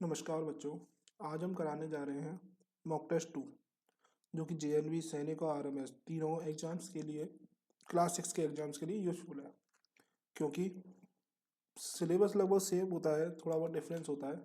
नमस्कार बच्चों, आज हम कराने जा रहे हैं मॉक टेस्ट 2 जो कि जेएनवी, सैनिक और आरएमएस तीनों एग्जाम्स के लिए, क्लास 6 के एग्जाम्स के लिए यूजफुल है। क्योंकि सिलेबस लगभग सेम होता है, थोड़ा बहुत डिफरेंस होता है।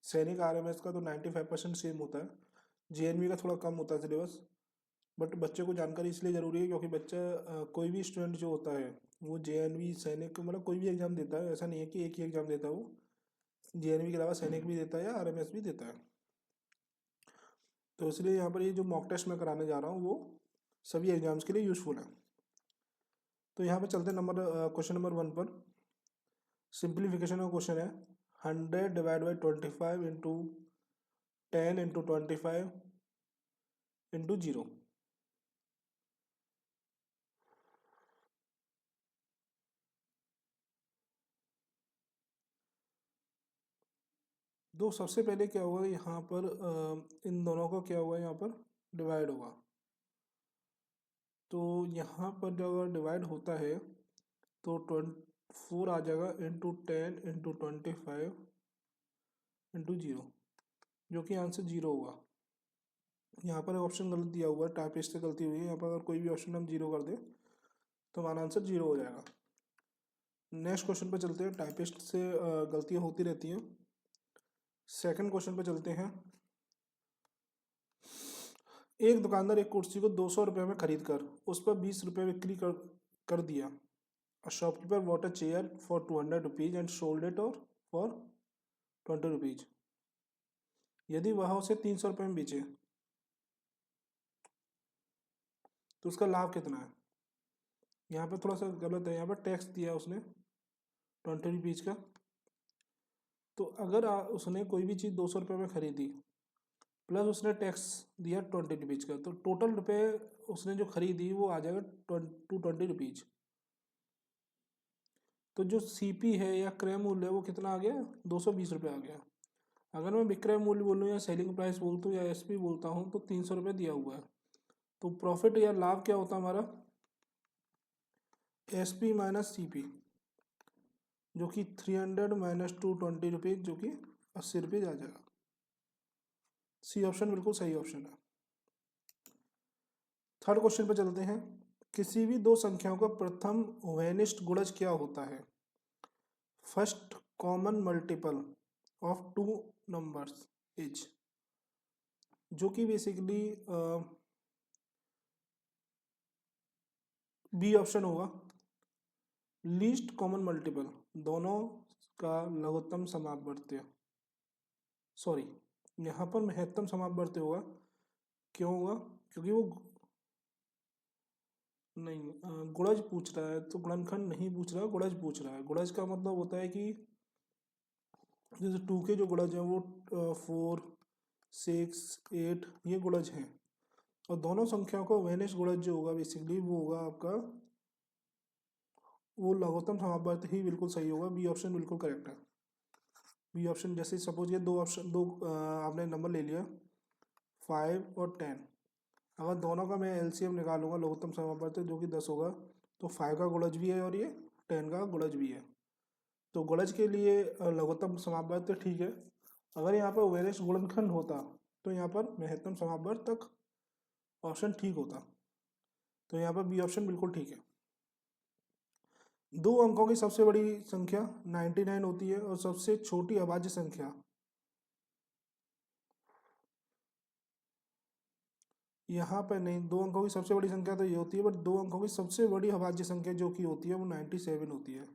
सैनिक आरएमएस का तो 95% सेम होता है, जेएनवी का थोड़ा कम होता है सिलेबस। बट बच्चे को जानकारी इसलिए ज़रूरी है क्योंकि बच्चा कोई भी स्टूडेंट जो होता है वो जेएनवी, सैनिक, मतलब कोई भी एग्ज़ाम देता है। ऐसा नहीं है कि एक ही एग्ज़ाम देता है, वो जेएनवी के अलावा सैनिक भी देता है या आरएमएस भी देता है। तो इसलिए यहाँ पर ये जो मॉक टेस्ट मैं कराने जा रहा हूँ वो सभी एग्जाम्स के लिए यूज़फुल है। तो यहाँ पर चलते हैं क्वेश्चन नंबर 1 पर। सिंप्लीफिकेशन का क्वेश्चन है। 100 divide by 25 into 10 into 25 into 0। तो सबसे पहले क्या होगा, यहाँ पर इन दोनों का क्या होगा, यहाँ पर डिवाइड होगा। तो यहाँ पर जब अगर डिवाइड होता है तो 4 आ जाएगा इंटू 10 इंटू 25 इंटू 0, जो कि आंसर 0 होगा। यहाँ पर ऑप्शन गलत दिया हुआ है, टाइपिस्ट से गलती हुई है। यहाँ पर अगर कोई भी ऑप्शन हम 0 कर दें तो हमारा आंसर 0 हो जाएगा। नेक्स्ट क्वेश्चन पर चलते हैं। टाइपिस्ट से गलतियाँ होती रहती हैं। सेकंड क्वेश्चन पर चलते हैं। एक दुकानदार एक कुर्सी को 200 रुपये में खरीद कर उस पर 20 रुपये बिक्री कर दिया। Shopkeeper bought a chair for 200 rupees and sold it और फॉर 20 रुपीज। यदि वह उसे 300 रुपये में बेचे तो उसका लाभ कितना है। यहाँ पर थोड़ा सा गलत है, यहाँ पर टैक्स दिया उसने 20 रुपीज़ का। तो अगर उसने कोई भी चीज़ 200 रुपये में खरीदी प्लस उसने टैक्स दिया 20 रुपीज़ का, तो टोटल रुपये उसने जो खरीदी वो आ जाएगा 20 रुपीज़। तो जो सीपी है या क्रय मूल्य है वो कितना आ गया, 220 रुपये आ गया। अगर मैं विक्रय मूल्य बोलूँ या सेलिंग प्राइस बोलता हूँ या एसपी बोलता हूँ तो 300 रुपये दिया हुआ है। तो प्रॉफिट या लाभ क्या होता है हमारा, एसपी माइनस सीपी, जो कि 300 माइनस 220 रुपीज़, जो कि 80 रुपीज़ आ जाएगा। सी ऑप्शन बिल्कुल सही ऑप्शन है। थर्ड क्वेश्चन पर चलते हैं। किसी भी दो संख्याओं का प्रथम वेनिस्ट गुणज क्या होता है। First common multiple of two numbers is, जो कि बेसिकली बी ऑप्शन होगा। लीस्ट कॉमन मल्टीपल, दोनों का लघुत्तम समापवर्त्य, सॉरी यहाँ पर महत्तम समापवर्त्य होगा। क्यों होगा, क्योंकि वो नहीं, गुणज पूछ रहा है तो गुणनखंड नहीं पूछ रहा है, गुणज पूछ रहा है। गुणज का मतलब होता है कि जैसे 2 के जो गुणज हैं वो 4, 6, 8 ये गुणज हैं। और दोनों संख्याओं का वेनिश गुणज जो होगा बेसिकली वो होगा आपका, वो लघुत्तम समापवर्त्य ही बिल्कुल सही होगा। बी ऑप्शन बिल्कुल करेक्ट है। बी ऑप्शन, जैसे सपोज ये दो आपने नंबर ले लिया 5 और 10। अगर दोनों का मैं एलसीएम निकालूंगा लघुत्तम समापवर्त्य जो कि 10 होगा, तो 5 का गुणज भी है और ये 10 का गुणज भी है। तो गुणज के लिए लघुत्तम समापवर्त्य ठीक है। अगर यहाँ पर वेनिश गुणनखंड होता तो यहाँ पर महत्तम समापवर्त्य तक ऑप्शन ठीक होता। तो यहाँ पर बी ऑप्शन बिल्कुल ठीक है। दो अंकों की सबसे बड़ी संख्या 99 होती है और सबसे छोटी अभाज्य संख्या, यहाँ पर नहीं, दो अंकों की सबसे बड़ी संख्या तो ये होती है, बट दो अंकों की सबसे बड़ी अभाज्य संख्या जो कि होती है वो 97 होती है।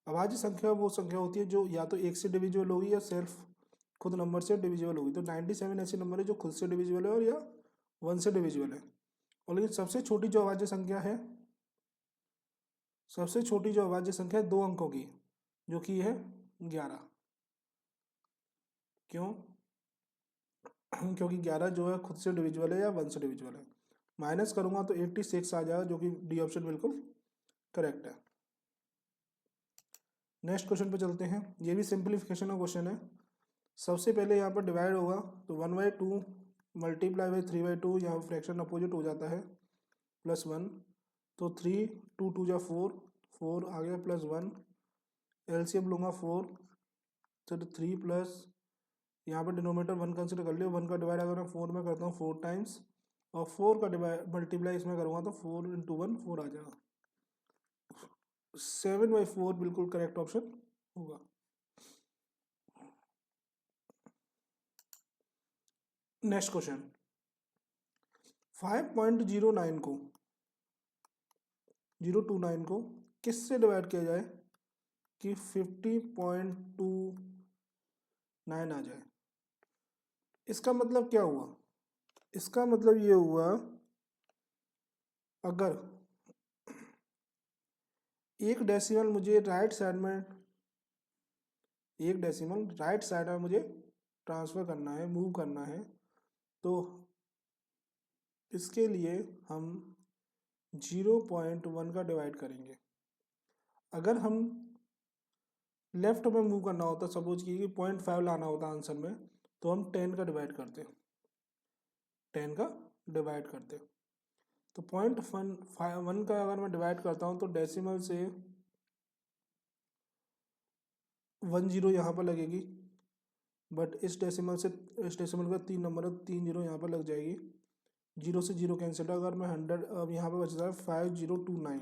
अभाज्य संख्या वो संख्या होती है जो या तो एक से डिविजिबल होगी या सेल्फ खुद नंबर से डिविजिबल होगी। तो 97 ऐसे नंबर है जो खुद से डिविजिबल है और या 1 से डिविजिबल है। और लेकिन सबसे छोटी जो अभाज्य संख्या है, सबसे छोटी जो अभाज्य संख्या है 2 अंकों की, जो कि है 11। क्यों, क्योंकि 11 जो है खुद से डिविजिबल है या 1 से डिविजिबल है। माइनस करूंगा तो 86 आ जाएगा, जो कि डी ऑप्शन बिल्कुल करेक्ट है। नेक्स्ट क्वेश्चन पे चलते हैं। ये भी सिंप्लीफिकेशन का क्वेश्चन है। सबसे पहले यहाँ पर डिवाइड होगा तो 1/2 मल्टीप्लाई बाई 3/2, यहाँ फ्रैक्शन अपोजिट हो जाता है +1। तो 3 2 2 जा 4, 4 आ गया प्लस 1, एलसीएम लूँगा 4, तो 3 प्लस यहाँ पर डिनोमीटर 1 कंसिडर कर लियो, 1 का डिवाइड अगर मैं 4 में करता हूँ 4 टाइम्स, और 4 का डिवाइड मल्टीप्लाई इसमें करूँगा तो 4 इंटू 1 4 आ जाएगा। 7/4 बिल्कुल करेक्ट ऑप्शन होगा। नेक्स्ट क्वेश्चन, 5.09 को 029 को किससे डिवाइड किया जाए कि 50.29 आ जाए। इसका मतलब क्या हुआ, इसका मतलब ये हुआ अगर एक डेसिमल मुझे राइट साइड में, एक डेसिमल राइट साइड में मुझे ट्रांसफ़र करना है, मूव करना है, तो इसके लिए हम 0.1 का डिवाइड करेंगे। अगर हम लेफ्ट में मूव करना होता, सपोज की 0.5 लाना होता आंसर में, तो हम 10 का डिवाइड करते, 10 का डिवाइड करते। तो 0.1 का अगर मैं डिवाइड करता हूँ तो डेसिमल से 1 0 यहाँ पर लगेगी, बट इस डेसिमल का 3 नंबर है, 3 0 यहाँ पर लग जाएगी, 0 से 0 कैंसिल। अगर मैं 100, अब यहाँ पर बचता है 5029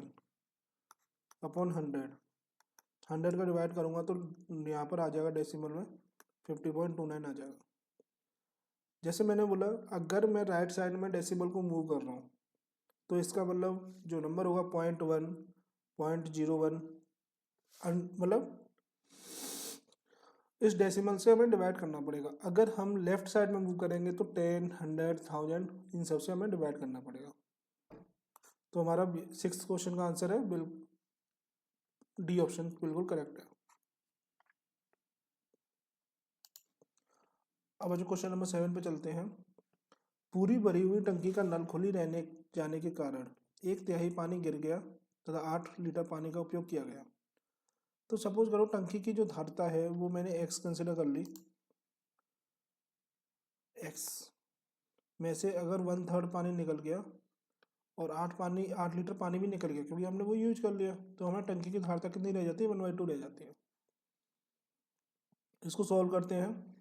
अपॉन 100 का डिवाइड करूँगा तो यहाँ पर आ जाएगा डेसिमल में 50.29 आ जाएगा। जैसे मैंने बोला अगर मैं राइट साइड में डेसिमल को मूव कर रहा हूँ तो इसका मतलब जो नंबर होगा 0.1 0.01, मतलब इस डेसिमल से हमें डिवाइड करना पड़ेगा। अगर हम लेफ्ट साइड में मूव करेंगे तो 10 100 1000 इन सब से हमें डिवाइड करना पड़ेगा। तो हमारा 6th क्वेश्चन का आंसर है बिल्कुल डी ऑप्शन बिल्कुल करेक्ट है। अब जो क्वेश्चन नंबर 7 पे चलते हैं, पूरी भरी हुई टंकी का नल खुली रहने जाने के कारण 1/3 पानी गिर गया तथा 8 लीटर पानी का उपयोग किया गया। तो सपोज करो टंकी की जो धारता है वो मैंने x कंसिडर कर ली, x में से अगर 1/3 पानी निकल गया और 8 लीटर पानी भी निकल गया क्योंकि हमने वो यूज कर लिया, तो हमें टंकी की धारता कितनी रह जाती है, 1/2 रह जाती है। इसको सॉल्व करते हैं।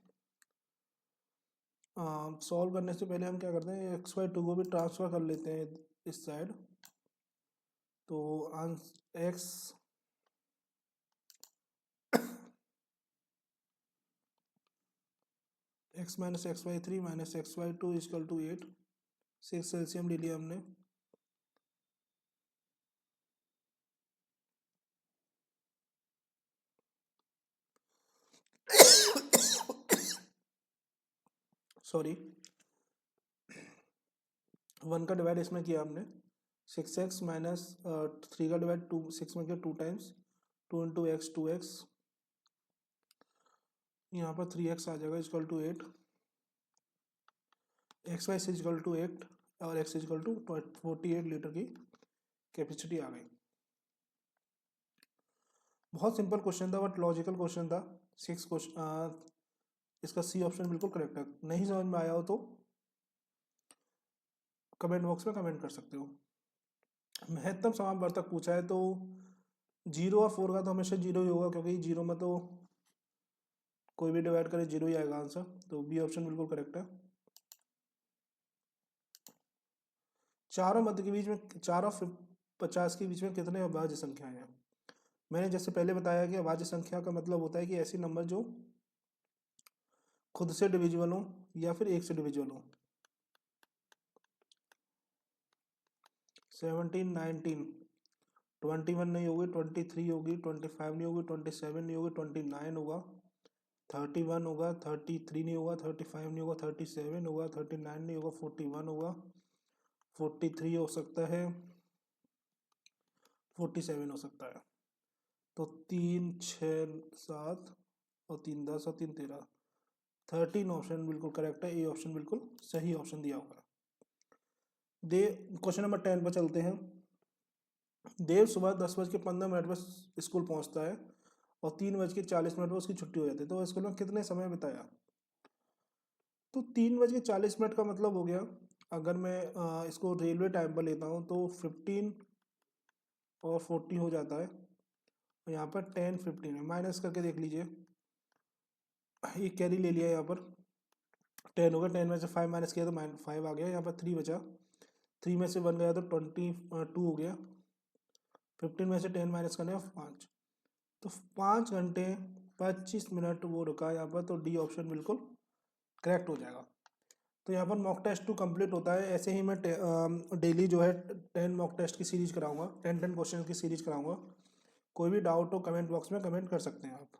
सॉल्व करने से पहले हम क्या करते हैं, x/2 को भी ट्रांसफर कर लेते हैं इस साइड। तो x x minus x/3 minus x/2 equal to 8, 6 LCM ले लिया हमने। सॉरी 1 का डिवाइड इसमें किया हमने, 6x माइनस 3 का डिवाइड 2 6 में किया 2 टाइम्स, 2 इंटू एक्स 2x, यहाँ पर 3x आ जाएगा equal to 8, x/6 equal to 8 और x इक्वल टू 48 लीटर की कैपेसिटी आ गई। बहुत सिंपल क्वेश्चन था बट लॉजिकल क्वेश्चन था। 6 क्वेश्चन, इसका सी ऑप्शन बिल्कुल करेक्ट है। नहीं समझ में आया हो तो कमेंट बॉक्स में कमेंट कर सकते हो। महत्तम समापवर्तक पूछा है तो 0 और 4 का तो हमेशा 0 ही होगा क्योंकि 0 में तो कोई भी डिवाइड करे 0 ही आएगा आंसर, तो बी ऑप्शन बिल्कुल करेक्ट है। चारों मध्य के बीच में 4 और 50 के बीच में कितने अभाज्य संख्याएं हैं। मैंने जैसे पहले बताया कि अभाज्य संख्या का मतलब होता है कि ऐसी नंबर जो खुद से डिविजिबल हो या फिर एक से डिविजिबल हो। 17 19 21 नहीं होगी, 23 होगी, 25 नहीं होगी, 27 नहीं होगी, 29 होगा, 31 होगा, 33 नहीं होगा, 35 नहीं होगा, 37 होगा, 39 नहीं होगा, 41 होगा, 43 हो सकता है, 47 हो सकता है। तो 3 6 7 और 3 10 और 3 13, 13 ऑप्शन बिल्कुल करेक्ट है। ए ऑप्शन बिल्कुल सही ऑप्शन दिया होगा। क्वेश्चन नंबर 10 पर चलते हैं। देव सुबह 10:15 पर स्कूल पहुंचता है और 3:40 पर उसकी छुट्टी हो जाती है, तो स्कूल में कितने समय बिताया। तो 3:40 का मतलब हो गया, अगर मैं इसको रेलवे टाइम पर लेता हूँ तो 15 और 40 हो जाता है, और यहाँ पर 10 15 है, माइनस करके देख लीजिए, ये कैरी ले लिया यहाँ पर, 10 हो गया, 10 में से 5 माइनस किया तो 5 आ गया, यहाँ पर 3 बचा, 3 में से 1 गया तो 22 हो गया, 15 में से 10 माइनस करना है 5, तो 5 घंटे 25 मिनट वो रुका यहाँ पर, तो डी ऑप्शन बिल्कुल करेक्ट हो जाएगा। तो यहाँ पर मॉक टेस्ट 2 कंप्लीट होता है। ऐसे ही मैं डेली जो है 10 मॉक टेस्ट की सीरीज कराऊंगा, 10 क्वेश्चन की सीरीज कराऊंगा। कोई भी डाउट हो कमेंट बॉक्स में कमेंट कर सकते हैं आप।